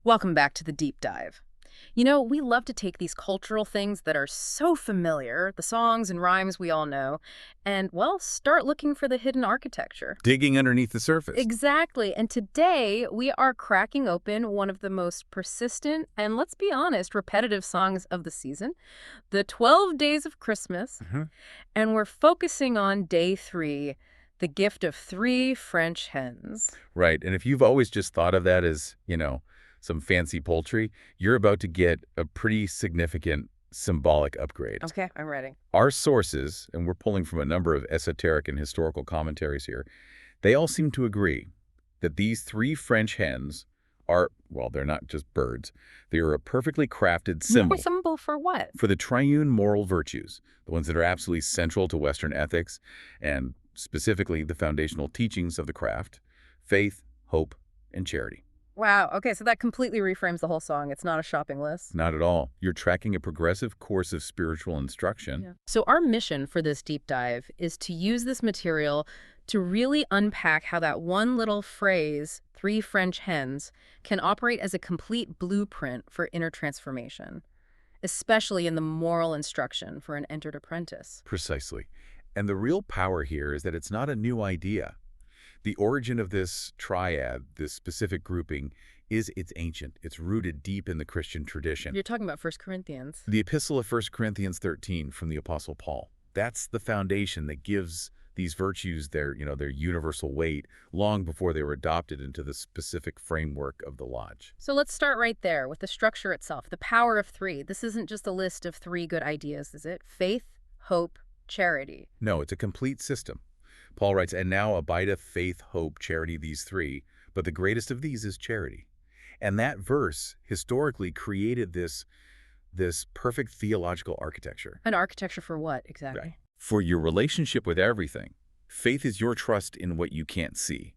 Welcome back to the deep dive. You know, we love to take these cultural things that are so familiar, the songs and rhymes we all know, and, well, start looking for the hidden architecture. Digging underneath the surface. Exactly. And today we are cracking open one of the most persistent and, let's be honest, repetitive songs of the season, the 12 Days of Christmas. And we're focusing on day 3, the gift of 3 French hens. Right. And if you've always just thought of that as, some fancy poultry, you're about to get a pretty significant symbolic upgrade. Okay, I'm ready. Our sources, and we're pulling from a number of esoteric and historical commentaries here, they all seem to agree that these 3 French hens are, well, they're not just birds. They are a perfectly crafted symbol. Symbol for what? For the triune moral virtues, the ones that are absolutely central to Western ethics, and specifically the foundational teachings of the craft: faith, hope, and charity. Wow, okay, so that completely reframes the whole song. It's not a shopping list. Not at all. You're tracking a progressive course of spiritual instruction. Yeah. So our mission for this deep dive is to use this material to really unpack how that one little phrase, 3 French hens, can operate as a complete blueprint for inner transformation, especially in the moral instruction for an entered apprentice. Precisely. And the real power here is that it's not a new idea. The origin of this triad, this specific grouping, it's ancient. It's rooted deep in the Christian tradition. You're talking about 1 Corinthians. The epistle of 1 Corinthians 13 from the Apostle Paul. That's the foundation that gives these virtues their universal weight long before they were adopted into the specific framework of the lodge. So let's start right there with the structure itself, the power of 3. This isn't just a list of 3 good ideas, is it? Faith, hope, charity. No, it's a complete system. Paul writes, "And now abideth faith, hope, charity, these 3, but the greatest of these is charity." And that verse historically created this perfect theological architecture. An architecture for what, exactly? Right. For your relationship with everything. Faith is your trust in what you can't see.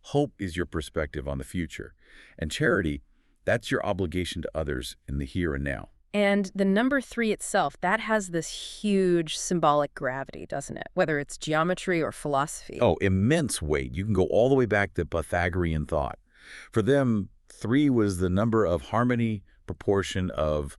Hope is your perspective on the future. And charity, that's your obligation to others in the here and now. And the number 3 itself, that has this huge symbolic gravity, doesn't it? Whether it's geometry or philosophy. Oh, immense weight. You can go all the way back to Pythagorean thought. For them, 3 was the number of harmony, proportion, of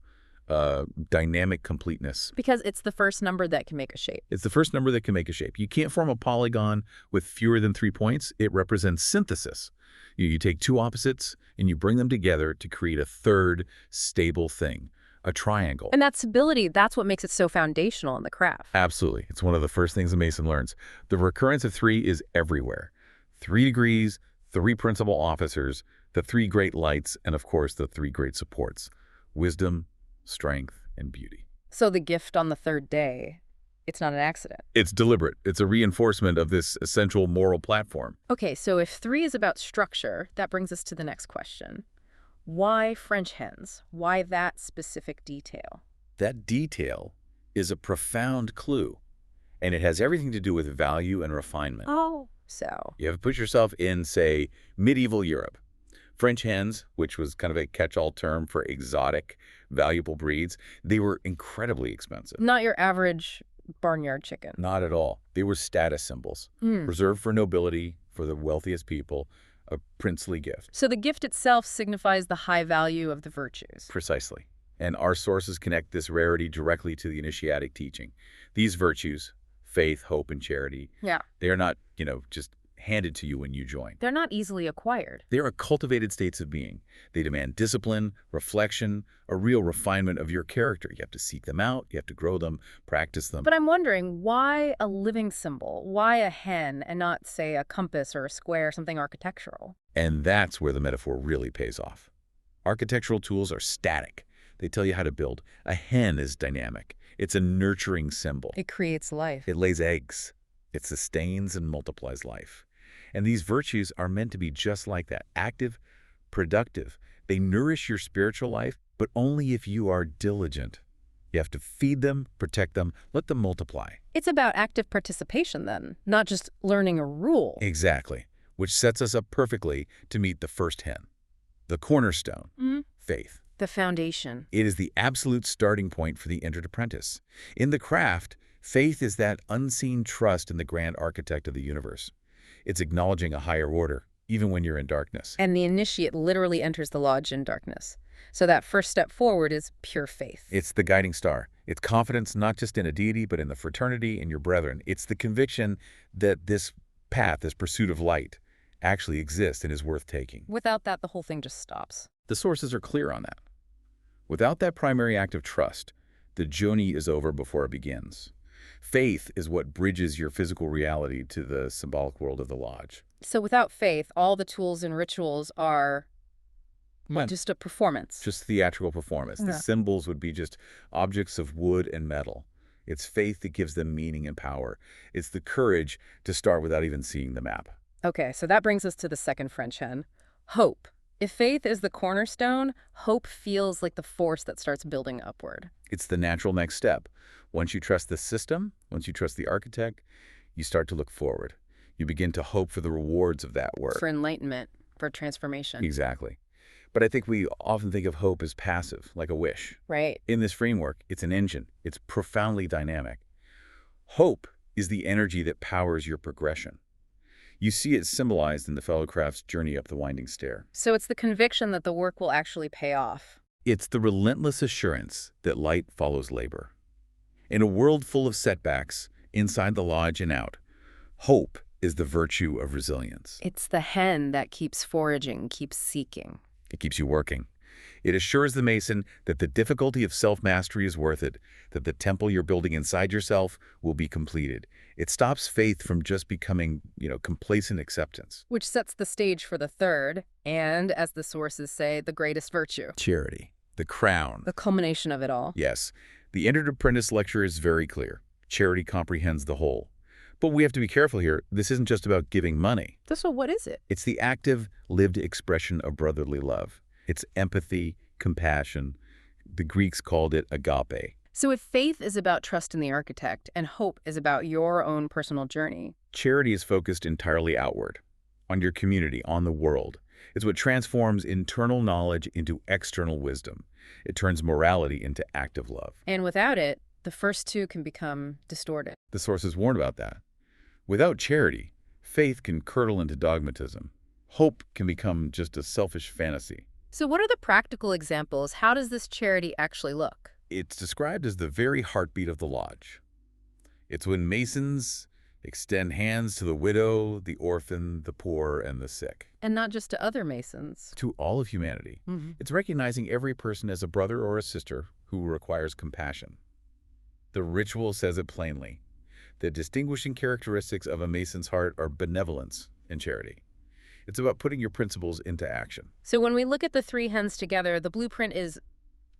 dynamic completeness. Because it's the first number that can make a shape. It's the first number that can make a shape. You can't form a polygon with fewer than 3 points. It represents synthesis. You take 2 opposites and you bring them together to create a third stable thing. A triangle. And that stability, that's what makes it so foundational in the craft. Absolutely. It's one of the first things a Mason learns. The recurrence of 3 is everywhere. 3 degrees, 3 principal officers, the 3 great lights, and of course the 3 great supports: wisdom, strength, and beauty. So the gift on the 3rd day, it's not an accident. It's deliberate. It's a reinforcement of this essential moral platform. Okay, so if 3 is about structure, that brings us to the next question. Why French hens? Why that specific detail? That detail is a profound clue, and it has everything to do with value and refinement. Oh, so. You have to put yourself in, say, medieval Europe. French hens, which was kind of a catch-all term for exotic, valuable breeds, they were incredibly expensive. Not your average barnyard chicken. Not at all. They were status symbols, reserved for nobility, for the wealthiest people, a princely gift. So the gift itself signifies the high value of the virtues. Precisely. And our sources connect this rarity directly to the initiatic teaching. These virtues, faith, hope, and charity, they are not, just handed to you when you join. They're not easily acquired. They are cultivated states of being. They demand discipline, reflection, a real refinement of your character. You have to seek them out, you have to grow them, practice them. But I'm wondering, why a living symbol? Why a hen and not, say, a compass or a square, something architectural? And that's where the metaphor really pays off. Architectural tools are static. They tell you how to build. A hen is dynamic. It's a nurturing symbol. It creates life. It lays eggs. It sustains and multiplies life. And these virtues are meant to be just like that, active, productive. They nourish your spiritual life, but only if you are diligent. You have to feed them, protect them, let them multiply. It's about active participation then, not just learning a rule. Exactly, which sets us up perfectly to meet the first hen. The cornerstone, faith. The foundation. It is the absolute starting point for the entered apprentice. In the craft, faith is that unseen trust in the grand architect of the universe. It's acknowledging a higher order, even when you're in darkness. And the initiate literally enters the lodge in darkness. So that first step forward is pure faith. It's the guiding star. It's confidence not just in a deity, but in the fraternity and your brethren. It's the conviction that this path, this pursuit of light, actually exists and is worth taking. Without that, the whole thing just stops. The sources are clear on that. Without that primary act of trust, the journey is over before it begins. Faith is what bridges your physical reality to the symbolic world of the lodge. So without faith, all the tools and rituals are just a performance. Just theatrical performance. The symbols would be just objects of wood and metal. It's faith that gives them meaning and power. It's the courage to start without even seeing the map. Okay, so that brings us to the second French hen, hope. If faith is the cornerstone, hope feels like the force that starts building upward. It's the natural next step. Once you trust the system, once you trust the architect, you start to look forward. You begin to hope for the rewards of that work. For enlightenment, for transformation. Exactly. But I think we often think of hope as passive, like a wish. Right. In this framework, it's an engine. It's profoundly dynamic. Hope is the energy that powers your progression. You see it symbolized in the fellow craft's journey up the winding stair. So it's the conviction that the work will actually pay off. It's the relentless assurance that light follows labor. In a world full of setbacks, inside the lodge and out, hope is the virtue of resilience. It's the hen that keeps foraging, keeps seeking. It keeps you working. It assures the Mason that the difficulty of self-mastery is worth it, that the temple you're building inside yourself will be completed. It stops faith from just becoming, complacent acceptance. Which sets the stage for the third, and, as the sources say, the greatest virtue. Charity. The crown. The culmination of it all. Yes. The Entered Apprentice lecture is very clear. Charity comprehends the whole. But we have to be careful here. This isn't just about giving money. So what is it? It's the active, lived expression of brotherly love. It's empathy, compassion. The Greeks called it agape. So if faith is about trust in the architect and hope is about your own personal journey, charity is focused entirely outward, on your community, on the world. It's what transforms internal knowledge into external wisdom. It turns morality into active love. And without it, the first two can become distorted. The sources warn about that. Without charity, faith can curdle into dogmatism. Hope can become just a selfish fantasy. So what are the practical examples? How does this charity actually look? It's described as the very heartbeat of the lodge. It's when Masons extend hands to the widow, the orphan, the poor, and the sick. And not just to other Masons. To all of humanity. It's recognizing every person as a brother or a sister who requires compassion. The ritual says it plainly. The distinguishing characteristics of a Mason's heart are benevolence and charity. It's about putting your principles into action. So when we look at the three hens together, the blueprint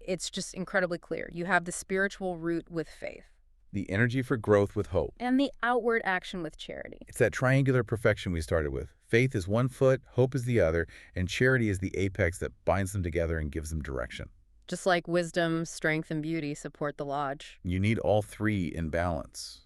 it's just incredibly clear. You have the spiritual root with faith. The energy for growth with hope. And the outward action with charity. It's that triangular perfection we started with. Faith is one foot, hope is the other, and charity is the apex that binds them together and gives them direction. Just like wisdom, strength, and beauty support the lodge. You need all three in balance.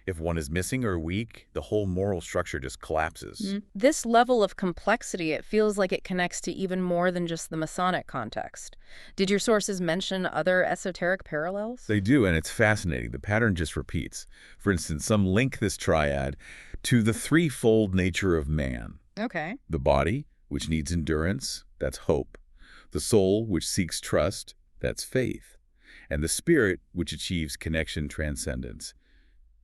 If one is missing or weak, the whole moral structure just collapses. This level of complexity, it feels like it connects to even more than just the Masonic context. Did your sources mention other esoteric parallels? They do, and it's fascinating. The pattern just repeats. For instance, some link this triad to the threefold nature of man. Okay. The body, which needs endurance, that's hope. The soul, which seeks trust, that's faith. And the spirit, which achieves connection, transcendence.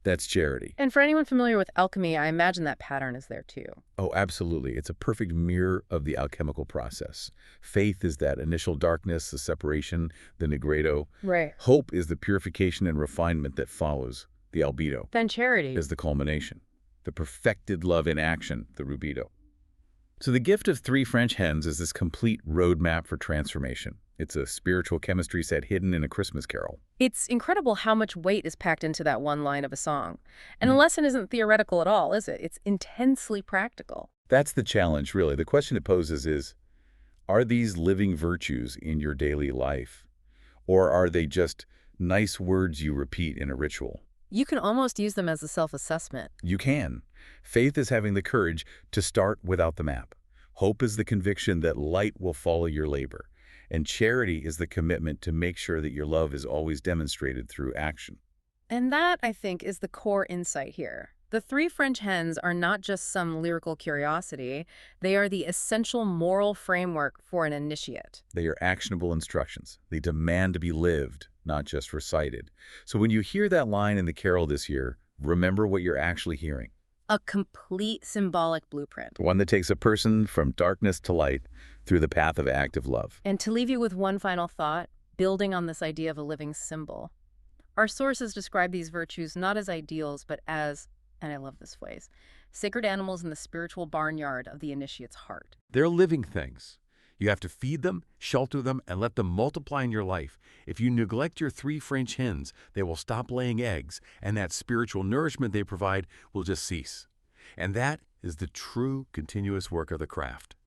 That's charity. And for anyone familiar with alchemy, I imagine that pattern is there too. Oh, absolutely. It's a perfect mirror of the alchemical process. Faith is that initial darkness, the separation, the nigredo. Right. Hope is the purification and refinement that follows, the albedo. Then charity is the culmination. The perfected love in action, the rubido. So the gift of three French hens is this complete roadmap for transformation. It's a spiritual chemistry set hidden in a Christmas carol. It's incredible how much weight is packed into that one line of a song. And the lesson isn't theoretical at all, is it? It's intensely practical. That's the challenge, really. The question it poses is, are these living virtues in your daily life? Or are they just nice words you repeat in a ritual? You can almost use them as a self-assessment. You can. Faith is having the courage to start without the map. Hope is the conviction that light will follow your labor. And charity is the commitment to make sure that your love is always demonstrated through action. And that, I think, is the core insight here. The three French hens are not just some lyrical curiosity, they are the essential moral framework for an initiate. They are actionable instructions. They demand to be lived, not just recited. So when you hear that line in the carol this year, remember what you're actually hearing. A complete symbolic blueprint. One that takes a person from darkness to light through the path of active love. And to leave you with one final thought, building on this idea of a living symbol. Our sources describe these virtues not as ideals, but as, and I love this phrase, sacred animals in the spiritual barnyard of the initiate's heart. They're living things. You have to feed them, shelter them, and let them multiply in your life. If you neglect your three French hens, they will stop laying eggs, and that spiritual nourishment they provide will just cease. And that is the true continuous work of the craft.